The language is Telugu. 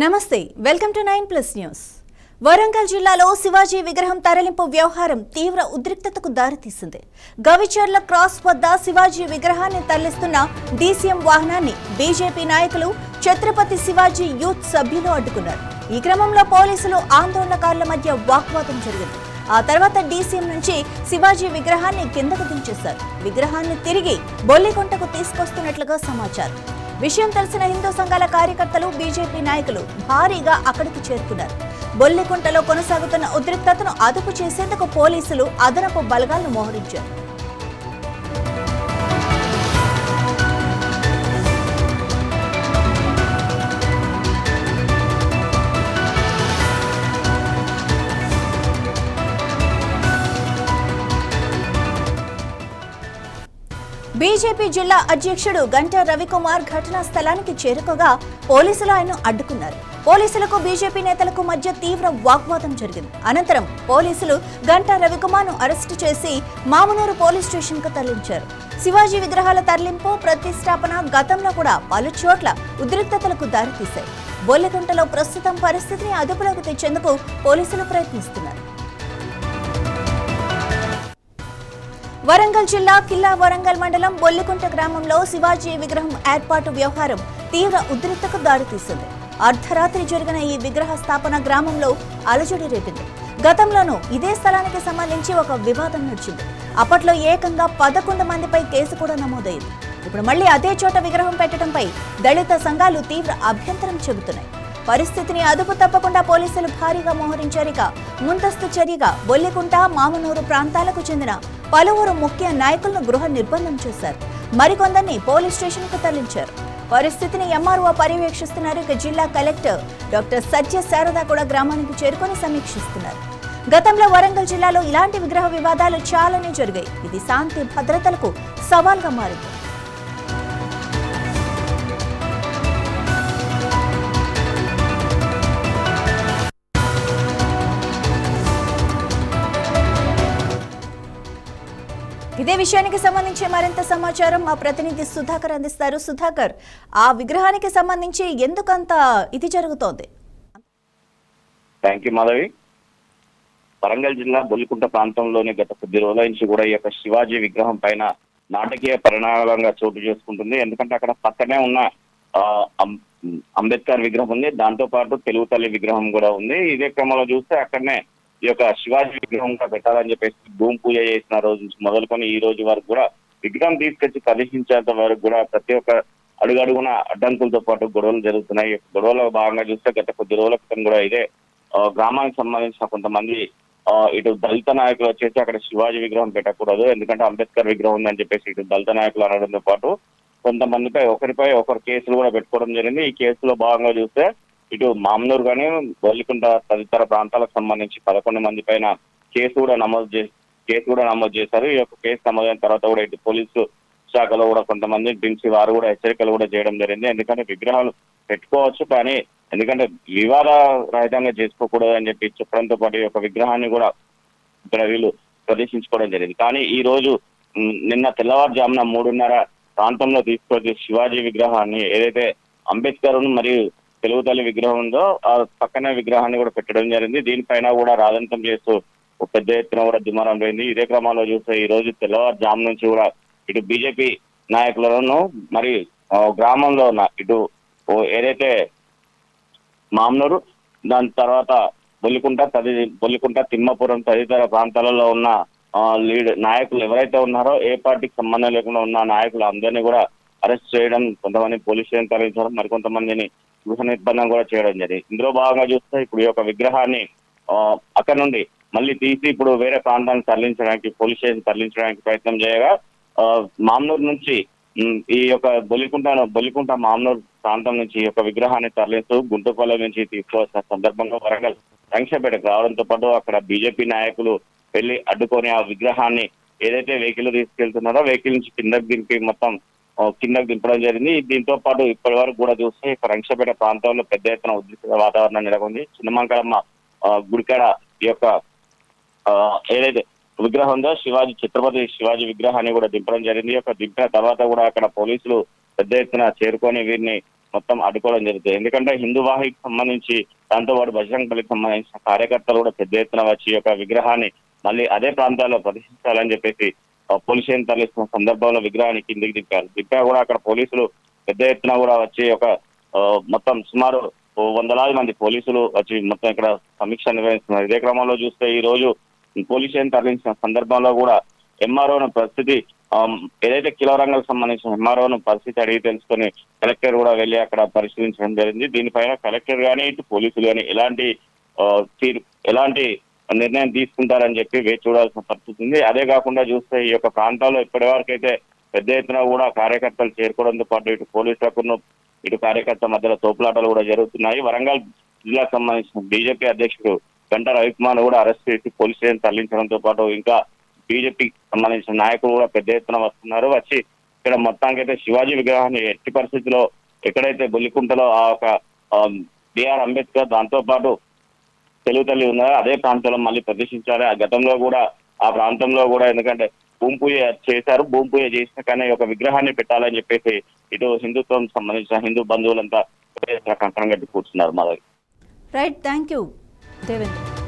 నమస్తే వెల్కమ్ టు 9+ న్యూస్. వరంగల్ జిల్లాలో శివాజీ విగ్రహం తరలింపు వ్యవహారం తీవ్ర ఉద్రిక్తతకు దారితీసింది. గవిచర్ల క్రాస్ వద్ద శివాజీ విగ్రహాన్ని తరలిస్తున్న డీసీఎం వాహనాన్ని బీజేపీ నాయకులు ఛత్రపతి శివాజీ యూత్ సభ్యులు అడ్డుకున్నారు. ఈ క్రమంలో పోలీసులు ఆందోళనకారుల మధ్య వాగ్వాదం జరిగింది. ఆ తర్వాత డీసీఎం నుంచి శివాజీ విగ్రహాన్ని కిందకు దించేశారు. విగ్రహాన్ని తిరిగి బొల్లికొంటకు తీసుకొస్తున్నట్లుగా సమాచారం. విషయం తెలిసిన హిందూ సంఘాల కార్యకర్తలు బీజేపీ నాయకులు భారీగా అక్కడికి చేరుకున్నారు. బొల్లికుంటలో కొనసాగుతున్న ఉద్రిక్తతను అదుపు చేసేందుకు పోలీసులు అదనపు బలగాలను మోహరించారు. బీజేపీ జిల్లా అధ్యక్షుడు గంటా రవికుమార్ ఘటనా స్థలానికి చేరుకోగా పోలీసులు ఆయన్ను అడ్డుకున్నారు. పోలీసులకు బీజేపీ నేతలకు మధ్య తీవ్ర వాగ్వాదం జరిగింది. అనంతరం పోలీసులు గంటా రవికుమార్ను అరెస్టు చేసి మామునూరు పోలీస్ స్టేషన్ కు తరలించారు. శివాజీ విగ్రహాల తరలింపు ప్రతిష్టాపన గతంలో కూడా పలు చోట్ల ఉద్రిక్తతలకు దారితీశాయి. బొల్లికుంటలో ప్రస్తుతం పరిస్థితిని అదుపులోకి తెచ్చేందుకు పోలీసులు ప్రయత్నిస్తున్నారు. వరంగల్ జిల్లా కిల్లా వరంగల్ మండలం బొల్లికుంట గ్రామంలో శివాజీ విగ్రహం ఏర్పాటు వ్యవహారం తీవ్ర ఉద్రిక్తతకు దారితీసింది. అర్ధరాత్రి జరిగిన ఈ విగ్రహ స్థాపన గ్రామంలో అలజడి రేపింది. గతంలోనూ ఇదే స్థలానికి సంబంధించి ఒక వివాదం నడిచింది. అప్పట్లో ఏకంగా 11 మందిపై కేసు కూడా నమోదైంది. ఇప్పుడు మళ్లీ అదే చోట విగ్రహం పెట్టడంపై దళిత సంఘాలు తీవ్ర అభ్యంతరం చెబుతున్నాయి. పరిస్థితిని అదుపు తప్పకుండా పోలీసులు భారీగా మోహరించారు. ముందస్తు చర్యగా బొల్లికుంట మామునూరు ప్రాంతాలకు చెందిన పలువురు ముఖ్య నాయకులను గృహ నిర్బంధం చేశారు. మరికొందరిని పోలీస్ స్టేషన్ కు తరలించారు. పరిస్థితిని ఎంఆర్ఓ పర్యవేక్షిస్తున్నారు. జిల్లా కలెక్టర్ డాక్టర్ సత్య శారద కూడా గ్రామానికి చేరుకొని సమీక్షిస్తున్నారు. గతంలో వరంగల్ జిల్లాలో ఇలాంటి విగ్రహ వివాదాలు చాలానే జరిగాయి. ఇది శాంతి భద్రతలకు సవాల్గా మారింది. ఇదే విషయానికి సంబంధించి మరింత సమాచారం మా ప్రతినిధి సుధాకర్ అందిస్తారు. సుధాకర్, ఆ విగ్రహానికి సంబంధించి ఎందుకంత ఇది జరుగుతోంది? Thank you Madhavi. వరంగల్ జిల్లా బొల్లికుంట ప్రాంతంలోని గత కొద్ది రోజుల నుంచి కూడా ఈ యొక్క శివాజీ విగ్రహం పైన నాటకీయ పరిణామాలంగా చోటు చేసుకుంటుంది. ఎందుకంటే అక్కడ పక్కనే ఉన్న అంబేద్కర్ విగ్రహం ఉంది, దాంతో పాటు తెలుగు తల్లి విగ్రహం కూడా ఉంది. ఇదే క్రమంలో చూస్తే అక్కడనే ఈ యొక్క శివాజీ విగ్రహం పెట్టాలని చెప్పేసి భూమి పూజ చేసిన రోజు నుంచి మొదలుకొని ఈ రోజు వరకు కూడా విగ్రహం తీసుకొచ్చి ప్రదర్శించేంత వరకు కూడా ప్రతి ఒక్క అడుగడుగున అడ్డంకులతో పాటు గొడవలు జరుగుతున్నాయి. గొడవలో భాగంగా చూస్తే గత కొద్ది రోజుల క్రితం కూడా ఇదే గ్రామానికి సంబంధించిన కొంతమంది ఇటు దళిత నాయకులు వచ్చేసి అక్కడ శివాజీ విగ్రహం పెట్టకూడదు, ఎందుకంటే అంబేద్కర్ విగ్రహం ఉందని చెప్పేసి ఇటు దళిత నాయకులు అనడంతో పాటు కొంతమందిపై ఒకరు కేసులు కూడా పెట్టుకోవడం జరిగింది. ఈ కేసులో భాగంగా చూస్తే ఇటు మామనూరు కానీ బొల్లికుంట తదితర ప్రాంతాలకు సంబంధించి 11 మంది పైన కేసు కూడా నమోదు చేశారు. ఈ యొక్క కేసు నమోదైన తర్వాత కూడా ఇటు పోలీసు శాఖలో కూడా కొంతమంది పిలిచి వారు కూడా హెచ్చరికలు కూడా చేయడం జరిగింది. ఎందుకంటే విగ్రహాలు పెట్టుకోవచ్చు, కానీ ఎందుకంటే వివాద రహితంగా చేసుకోకూడదు అని చెప్పి చెప్పడంతో పాటు ఈ యొక్క విగ్రహాన్ని కూడా ఇక్కడ వీళ్ళు ప్రదర్శించుకోవడం జరిగింది. కానీ ఈ రోజు నిన్న తెల్లవారుజామున 3:30 ప్రాంతంలో తీసుకొచ్చి శివాజీ విగ్రహాన్ని ఏదైతే అంబేద్కర్ మరియు తెలుగు తల్లి విగ్రహం ఉందో ఆ పక్కనే విగ్రహాన్ని కూడా పెట్టడం జరిగింది. దీనిపైన కూడా రాజంతం చేస్తూ పెద్ద ఎత్తున కూడా దుమారం పోయింది. ఇదే క్రమంలో చూస్తే ఈ రోజు తెల్లవారుజాము నుంచి కూడా ఇటు బీజేపీ నాయకులను మరి గ్రామంలో ఉన్న ఇటు ఏదైతే మామనూరు, దాని తర్వాత బొల్లికుంట తిమ్మాపురం తదితర ప్రాంతాలలో ఉన్న నాయకులు ఎవరైతే ఉన్నారో ఏ పార్టీకి సంబంధం లేకుండా ఉన్న నాయకులు అందరినీ కూడా అరెస్ట్ చేయడం, కొంతమంది పోలీస్ స్టేషన్ తరలించడం, మరికొంతమందిని గృహ నిర్బంధం కూడా చేయడం జరిగింది. ఇందులో భాగంగా చూస్తే ఇప్పుడు ఈ యొక్క విగ్రహాన్ని అక్కడ నుండి మళ్ళీ తీసి ఇప్పుడు వేరే ప్రాంతానికి తరలించడానికి పోలీస్ స్టేషన్ తరలించడానికి ప్రయత్నం చేయగా మామనూరు నుంచి ఈ యొక్క బొల్లికుంట మామనూరు ప్రాంతం నుంచి ఈ యొక్క విగ్రహాన్ని తరలిస్తూ గుంటుపల్లి నుంచి తీసుకువచ్చిన సందర్భంగా వరంగల్ రంగశపేటకు రావడంతో పాటు అక్కడ బీజేపీ నాయకులు వెళ్లి అడ్డుకొని ఆ విగ్రహాన్ని ఏదైతే వెహికల్ తీసుకెళ్తున్నారో వెహికల్ నుంచి కిందకు దింపడం జరిగింది. దీంతో పాటు ఇప్పటి వరకు కూడా చూస్తే రంగశపేట ప్రాంతంలో పెద్ద ఎత్తున ఉద్రిక్త వాతావరణం నెలకొంది. చిన్నమంకలమ్మ గుడికాడ ఈ యొక్క ఏదైతే విగ్రహం ఉందో ఛత్రపతి శివాజీ విగ్రహాన్ని కూడా దింపడం జరిగింది. దింపిన తర్వాత కూడా అక్కడ పోలీసులు పెద్ద ఎత్తున చేరుకొని వీరిని మొత్తం అడ్డుకోవడం జరుగుతుంది. ఎందుకంటే హిందూ వాహికి సంబంధించి దాంతోపాటు బజరంగ్ బలికి సంబంధించిన కార్యకర్తలు కూడా పెద్ద ఎత్తున వచ్చి ఈ యొక్క విగ్రహాన్ని మళ్ళీ అదే ప్రాంతాల్లో ప్రదర్శించాలని చెప్పేసి పోలీస్ స్టేషన్ తరలిస్తున్న సందర్భంలో విగ్రహాన్ని కిందికి దింపా కూడా అక్కడ పోలీసులు పెద్ద ఎత్తున కూడా వచ్చి ఒక మొత్తం సుమారు వందలాది మంది పోలీసులు వచ్చి మొత్తం ఇక్కడ సమీక్ష నిర్వహిస్తున్నారు. ఇదే క్రమంలో చూస్తే ఈ రోజు పోలీస్ స్టేషన్ తరలించిన సందర్భంలో కూడా ఎంఆర్ఓను పరిస్థితి ఏదైతే కిలోరంగాలకు సంబంధించిన ఎంఆర్ఓను పరిస్థితి అడిగి తెలుసుకొని కలెక్టర్ కూడా వెళ్ళి అక్కడ పరిశీలించడం జరిగింది. దీనిపైన కలెక్టర్ కానీ ఇటు పోలీసులు కానీ ఎలాంటి నిర్ణయం తీసుకుంటారని చెప్పి వేచి చూడాల్సిన పరిస్థితి ఉంది. అదే కాకుండా చూస్తే ఈ యొక్క ప్రాంతాల్లో ఇప్పటి వరకు అయితే పెద్ద ఎత్తున కూడా కార్యకర్తలు చేరుకోవడంతో పాటు ఇటు పోలీసులకు ఇటు కార్యకర్త మధ్యలో తోపులాటలు కూడా జరుగుతున్నాయి. వరంగల్ జిల్లాకు సంబంధించిన బీజేపీ అధ్యక్షుడు గంటా రవికుమార్ కూడా అరెస్ట్ చేసి పోలీస్ స్టేషన్ తరలించడంతో పాటు ఇంకా బీజేపీకి సంబంధించిన నాయకులు కూడా పెద్ద ఎత్తున వస్తున్నారు. వచ్చి ఇక్కడ మొత్తానికి అయితే శివాజీ విగ్రహాన్ని ఎట్టి పరిస్థితిలో ఎక్కడైతే బొల్లికుంటలో ఆ ఒక బిఆర్ అంబేద్కర్ దాంతో పాటు తెలుగు తల్లి ఉన్నారో అదే ప్రాంతంలో మళ్ళీ ప్రదర్శించాలి. ఆ గతంలో కూడా ఆ ప్రాంతంలో కూడా ఎందుకంటే భూమి పూజ చేశారు. భూమి పూజ చేసిన కానీ ఒక విగ్రహాన్ని పెట్టాలని చెప్పేసి ఇటు హిందుత్వం సంబంధించిన హిందూ బంధువులంతా కంకణం కట్టి కూర్చున్నారు. మా దగ్గర రైట్, థ్యాంక్ యూ దేవేంద్ర.